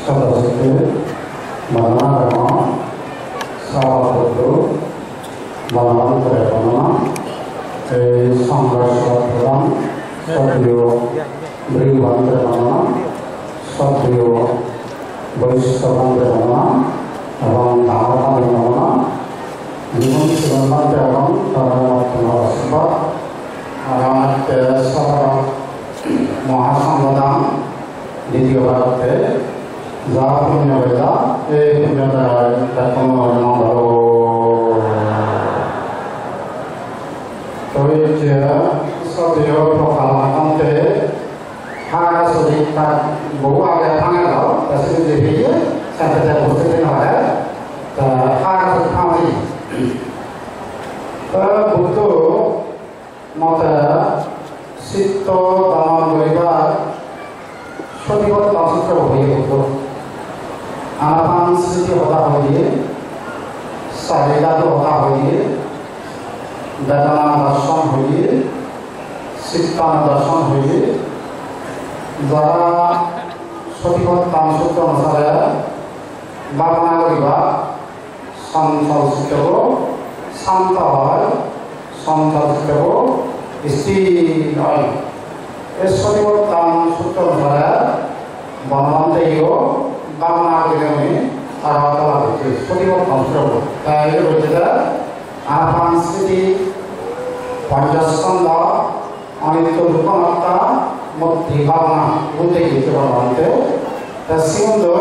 সদস্যকে বর্ণনা সভাপতি বর্ণান্তরে বর্ণনা এই সংঘর্ষ প্রদান সক্রিয় বৃহবান্তরে বর্ণনা সক্রিয় বৈশ্যবান্তরে বর্ণনা এবং ধারণাদের বর্ণনা জীবন সুগন্ধান্তে এবং ধর্মবাদ মহাসংবাদান দ্বিতীয় ভারতে যা পুণ্য বেদা এই পুণ্যতার মঙ্গল সদীয় প্রকালমান্তে হারা সদী তার বহু আগে ভাঙে দাও তাছে যে ভিড়ে সাথে বসে দিন হয় তা হারা সদী ভাঙি বুদ্ধ মতে চিত্ত দমন করিবার সঠিকত অসুস্থ হয়ে উঠত আনাপান স্মৃতি হতা হয়ে চাহিদাটো হতা হয়ে বেদনা দর্শন হয়ে চিত্তান দর্শন হয়ে যারা সঠিকত কামসূত্র অনুসারে ভাবনা করিবা চঞ্চল চিত্ত শান্ত হয় চঞ্চল চিত্ত স্থির হয় এই সঠিকত কামসূত্র অনুসারে বনবন্তেও ভাবনা করিলে তারা লাভ হচ্ছে সঠিকত কামসূত্র তাই বলতে আনাপান স্মৃতি পঞ্চস্কন্ধ অনিত্য রূপমাত্রা মধ্যে ভাবনা বুঝতে গিয়েছে বলতে তার সুন্দর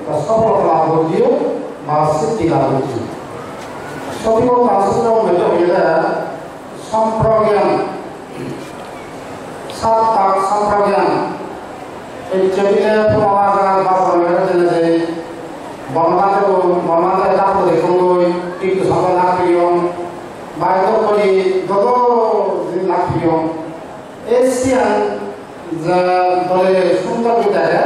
তার সফলতা লাভ করছে বা সিদ্ধি লাভ করছে সঠিক কামসূত্র মেলে হইলে সম্প্রজ্ঞান সাত তাক সম্প্রজ্ঞান এই টেবিলে পুনরাগার বা বর্ণনা যে বর্ণনাতে তাপ দেখুন টিকু সবাই লাভ করিও বাইরে করি যত দিন লাভ করিও এশিয়ান যে দলে সুন্দর বিদ্যায়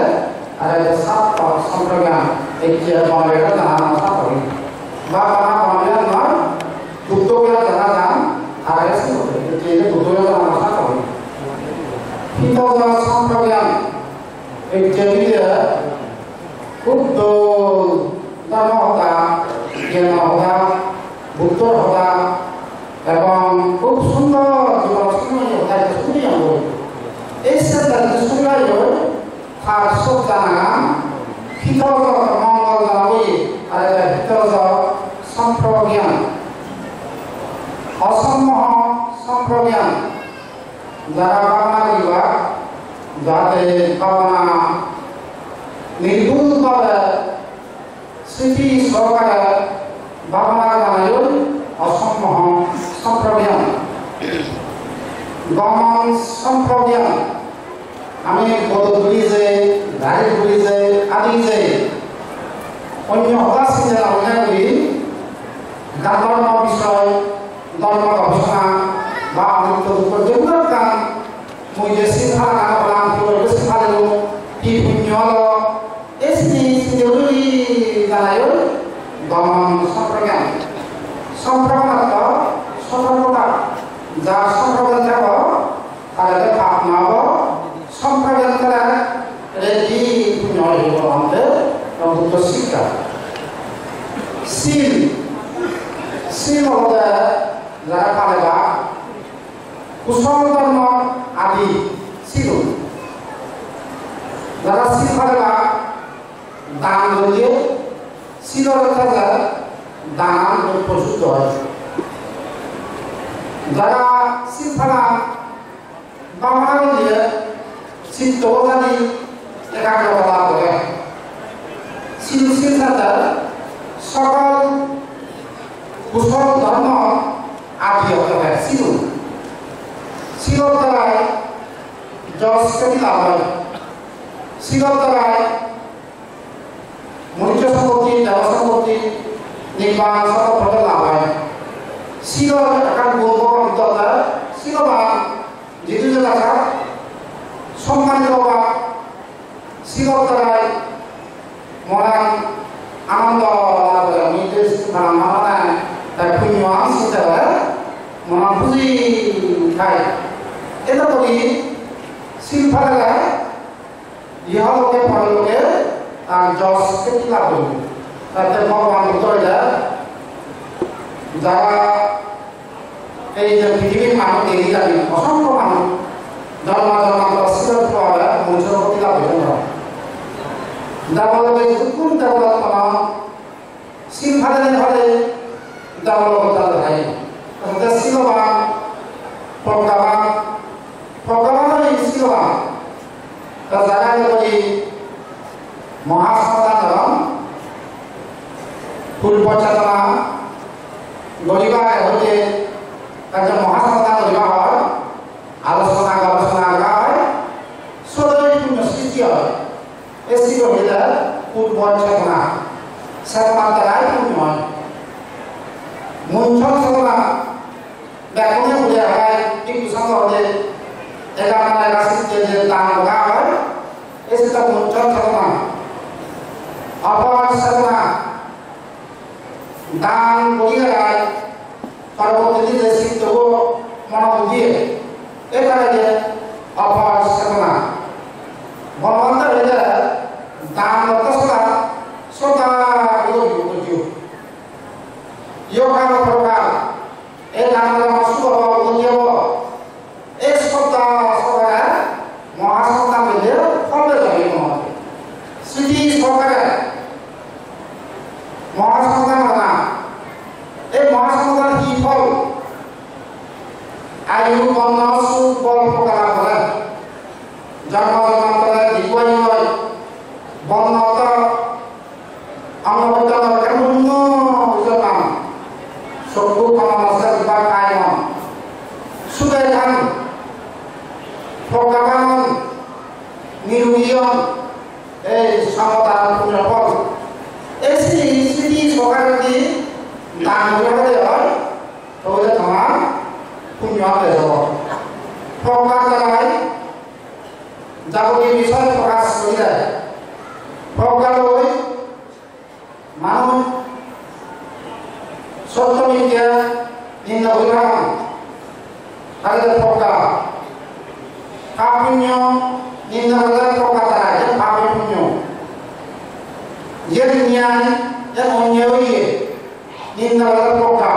আর সাত তাক সম্প্রজ্ঞান এই যে বর্ণনা জানা সাত করি বা বানা বর্ণনা নয় দুটোকে জানা যান আর এসে এই যে দুটোকে জানা সাত করি কিন্তু সম্প্রজ্ঞান এই টেবিলে খুব ধর্ম হতা জ্ঞান হতা বুদ্ধর হতা এবং খুব সুন্দর জীবন হতা শুনি এই শুনলাই তার সব জানা ভিতর মঙ্গল জানাবই আর ভিতর সম্প্রজ্ঞান অসম্মহ সম্প্রজ্ঞান যারা ভাবনা করিবা যাতে ভাবনা নির্ভুলভাবে স্মৃতি সহকারে ভাবনা জানাই অসম্মহ সম্প্রজ্ঞান গমন সম্প্রজ্ঞান আমি পদ ঘুরি যে গাড়ি ঘুরি যে আদি যে অন্য হতাশি যে অন্যায় করি ধর্ম বিষয় ধর্ম গবেষণা বা অনিত্য দুঃখ যেগুলোর গান মুই যে শিক্ষা গান বললাম কি শিক্ষালেও কি পুণ্য হলো জানাই গমন সম্প্রজ্ঞান সম্প্রজ্ঞাত সতর্কতা যা সম্প্রজ্ঞান থাকব তাহলে পাপ নহব সম্প্রজ্ঞান তাহলে রেডি পুণ্য হইব আমাদের দুটো শিক্ষা শীল শীল হলে যারা পালেবা কুশল ধর্ম আদি শীল যারা শীল পালেবা দান করলে শিলরেখা যায় দান প্রসূত হয় যারা শিলফালা বাংলা দিয়ে চিত্তবাদী একাগ্রতা লাভ করে শিলশিলতা সকল কুশল ধর্ম আদি হতে হয় শিল শিলর দ্বারায় যশ লাভ হয় শিলর দ্বারায় মনুষ্য সম্পত্তি দেব সম্পত্তি নির্মাণ সকল লাভ হয় শিল একটা গৌরবতা শিলবান যেহেতু দেখা সম্মানিত বা শিলর দ্বারায় মরান আনন্দ লাভ করে নিজের মানে তাই পুণ্য আসতে হয় মনা খুশি খায় এটা করি শিল ফেলে ইহলোকে পরলোকে আর জজ খেতে লাভ করবে তাতে ভগবান উত্তর যায় যারা এই যে পৃথিবীর মানুষ এগিয়ে যাবে অসংখ্য মানুষ জন্মান্তর অস্বীকার করা মনুষ্যের প্রতি লাভ হতে পারে দেবলকে কোন দেবলত পালাম শিল ফালে ফলে দেবলক তাদের ভাই শিলবান প্রজ্ঞাবান প্রজ্ঞাবান শিলবান তার জায়গায় বলি মহাসন্তান ফুল পচাতনা গরিবা হতে একজন মহাসন্তান গরিবা হয় আলোচনা গবেষণা করা হয় সদয় পূর্ণ সৃষ্টি হয় এই সৃষ্টি হইলে পূর্ব চেতনা চেতনার দ্বারাই পূর্ণ হয় মুঞ্চন চেতনা ব্যাকরণে বোঝা হয় কিন্তু সঙ্গে একা সৃষ্টি যে দান করা হয় এই সেটা মুঞ্চন চেতনা অপর চেতনা দান করিয়া পরবর্তী যে সিদ্ধ মনোবুদ্ধি এটা যে অপর চেতনা বলবন্ত হইলে দান অর্থসদা সদা যোগা প্রকার এই দান শুভ বুঝিব এই সদা সদা মহাসন্তান হইলে ফলে যাবে মনে স্মৃতি সহকারে মহাসন্তান না এই মহাসন্তান কি ফল আয়ু বর্ণ সুখ বল প্রকার করে জন্ম জন্মান্তরে দীর্ঘায়ু হয় বর্ণত অঙ্গবদ্ধ কেমন নাম সব্বু কমনসের বা কায়ম সুখের খান প্রজ্ঞাবান নিরুগীয়ন এই সমতার পূর্ণ ফল এই স্মৃতি সকালে দান করে হয় তাহলে তোমার পুণ্য হয়ে যাব প্রজ্ঞা দ্বারাই যাবতীয় বিষয় প্রকাশ করিলে প্রজ্ঞালয় মানুষ সত্যমিকে নিম্ন উদাহরণ তাদের প্রজ্ঞা কাপুণ্য নিম্ন প্রজ্ঞা দ্বারা পাপে পুণ্য যে জ্ঞান যে অন্য নিম্ন প্রজ্ঞা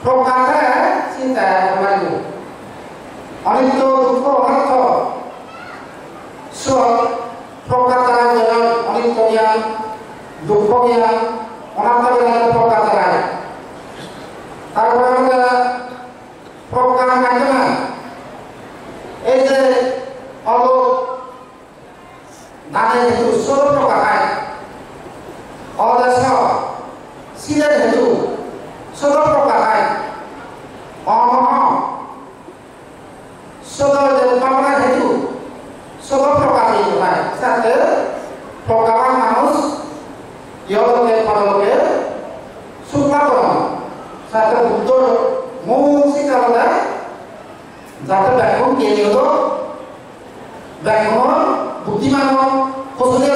প্রজ্ঞাতে চিন্তা লাগবে অনিত্য দুঃখ অনর্থ সব প্রজ্ঞা দ্বারা যেন অনিত্য জ্ঞান দুঃখ জ্ঞান অনর্থ জ্ঞান প্রজ্ঞা দ্বারা তারপরে আমাদের প্রজ্ঞার মাধ্যমে এই যে অলোক দানের হেতু ষোলো প্রকার অদেশ শিলের হেতু ষোলো প্রকার অমহ ষোলো পাবনার হেতু ষোলো প্রকার হয় সাথে প্রজ্ঞাবান মানুষ ইহলোকে পরলোকে সুখলাভন সাথে বুদ্ধ মূল শিক্ষা হলে যাতে ব্যাকুম কে নিহত ব্যাকুম বুদ্ধিমান হসলে